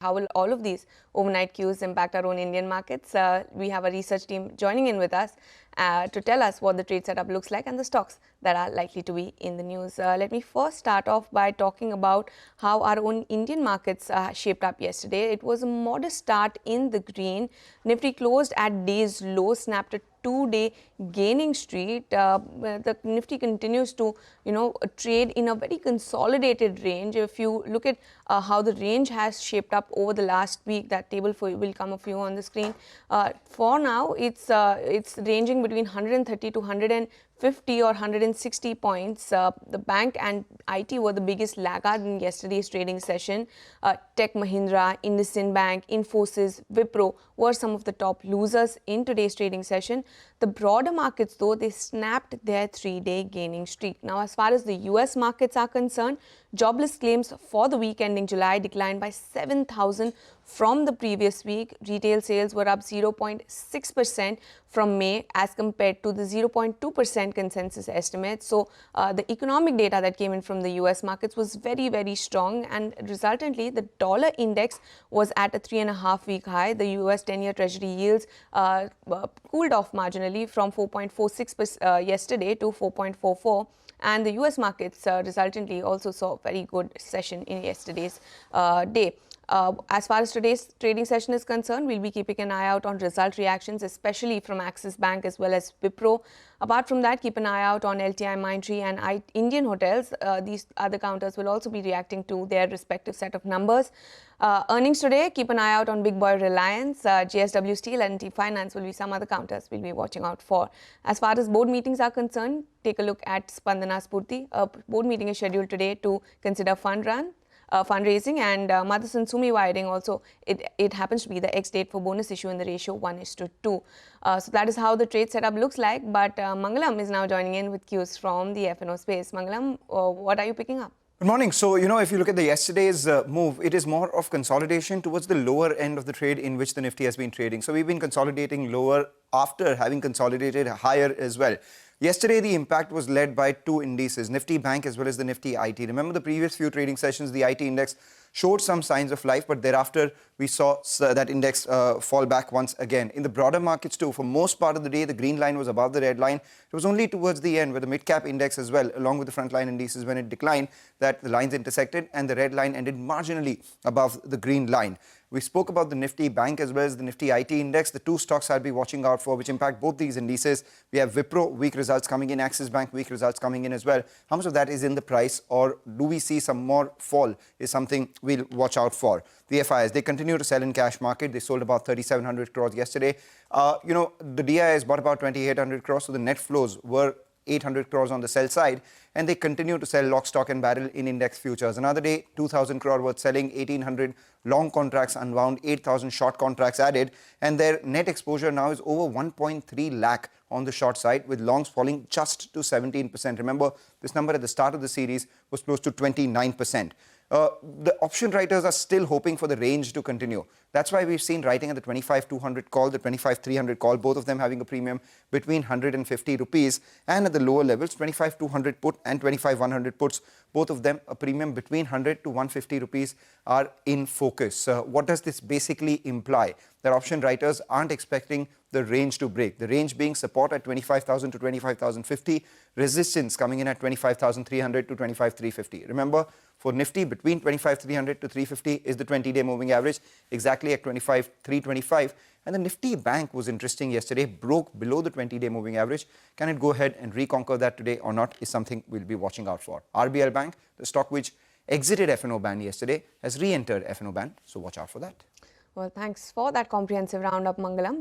How will all of these overnight cues impact our own Indian markets? We have a research team joining in with us to tell us what the trade setup looks like and the stocks that are likely to be in the news. Let me first start off by talking about how our own Indian markets shaped up yesterday. It was a modest start in the green. Nifty closed at day's low, snapped a two-day gaining streak. The Nifty continues to, trade in a very consolidated range. If you look at how the range has shaped up over the last week, that table will come up for you on the screen. For now, it's ranging between 130 to 150 or 160 points. The bank and IT were the biggest laggard in yesterday's trading session. Tech Mahindra, IndusInd Bank, Infosys, Wipro were some of the top losers in today's trading session. The broader markets, though, they snapped their three-day gaining streak. Now, as far as the US markets are concerned, jobless claims for the week ending July declined by 7,000 from the previous week. Retail sales were up 0.6% from May as compared to the 0.2% consensus estimate. So the economic data that came in from the US markets was very, very strong, and resultantly the dollar index was at a 3.5-week high. The US 10-year treasury yields cooled off marginally from 4.46% yesterday to 4.44%. And the US markets resultantly also saw a very good session in yesterday's day. As far as today's trading session is concerned, we'll be keeping an eye out on result reactions, especially from Axis Bank as well as Wipro. Apart from that, keep an eye out on LTI Mindtree and Indian Hotels. These other counters will also be reacting to their respective set of numbers. Earnings today, keep an eye out on Big Boy Reliance, JSW Steel and T Finance will be some other counters we'll be watching out for. As far as board meetings are concerned, take a look at Spandana Spurti. A board meeting is scheduled today to consider fundraising, and Motherson Sumi Wiring also, it happens to be the ex-date for bonus issue in the ratio 1:2. So that is how the trade setup looks like. But Mangalam is now joining in with cues from the F&O space. Mangalam, what are you picking up? Good morning. So, if you look at the yesterday's move, it is more of consolidation towards the lower end of the trade in which the Nifty has been trading. So, we've been consolidating lower after having consolidated higher as well. Yesterday, the impact was led by two indices, Nifty Bank as well as the Nifty IT. Remember the previous few trading sessions, the IT index showed some signs of life, but thereafter we saw that index fall back once again. In the broader markets too, for most part of the day, the green line was above the red line. It was only towards the end where the mid-cap index as well, along with the frontline indices, when it declined, that the lines intersected and the red line ended marginally above the green line. We spoke about the Nifty Bank as well as the Nifty IT index, the two stocks I'll be watching out for, which impact both these indices. We have Wipro, weak results coming in, Axis Bank, weak results coming in as well. How much of that is in the price, or do we see some more fall, is something we'll watch out for. The FIs, they continue to sell in cash market. They sold about 3,700 crores yesterday. The DIs bought about 2,800 crores, so the net flows were 800 crores on the sell side, and they continue to sell lock, stock and barrel in index futures. Another day, 2,000 crore worth selling, 1,800 long contracts unwound, 8,000 short contracts added, and their net exposure now is over 1.3 lakh on the short side, with longs falling just to 17%. Remember, this number at the start of the series was close to 29%. The option writers are still hoping for the range to continue. That's why we've seen writing at the 25,200 call, the 25,300 call, both of them having a premium between 150 rupees, and at the lower levels, 25,200 put and 25,100 puts, both of them a premium between 100 to 150 rupees are in focus. What does this basically imply? That option writers aren't expecting the range to break. The range being support at 25,000 to 25,050, resistance coming in at 25,300 to 25,350. Remember, for Nifty, between 25,300 to 350 is the 20-day moving average, exactly at 25,325. And the Nifty Bank was interesting yesterday, broke below the 20-day moving average. Can it go ahead and reconquer that today or not is something we'll be watching out for. RBL Bank, the stock which exited F&O ban yesterday, has re-entered F&O ban, so watch out for that. Well, thanks for that comprehensive roundup, Mangalam.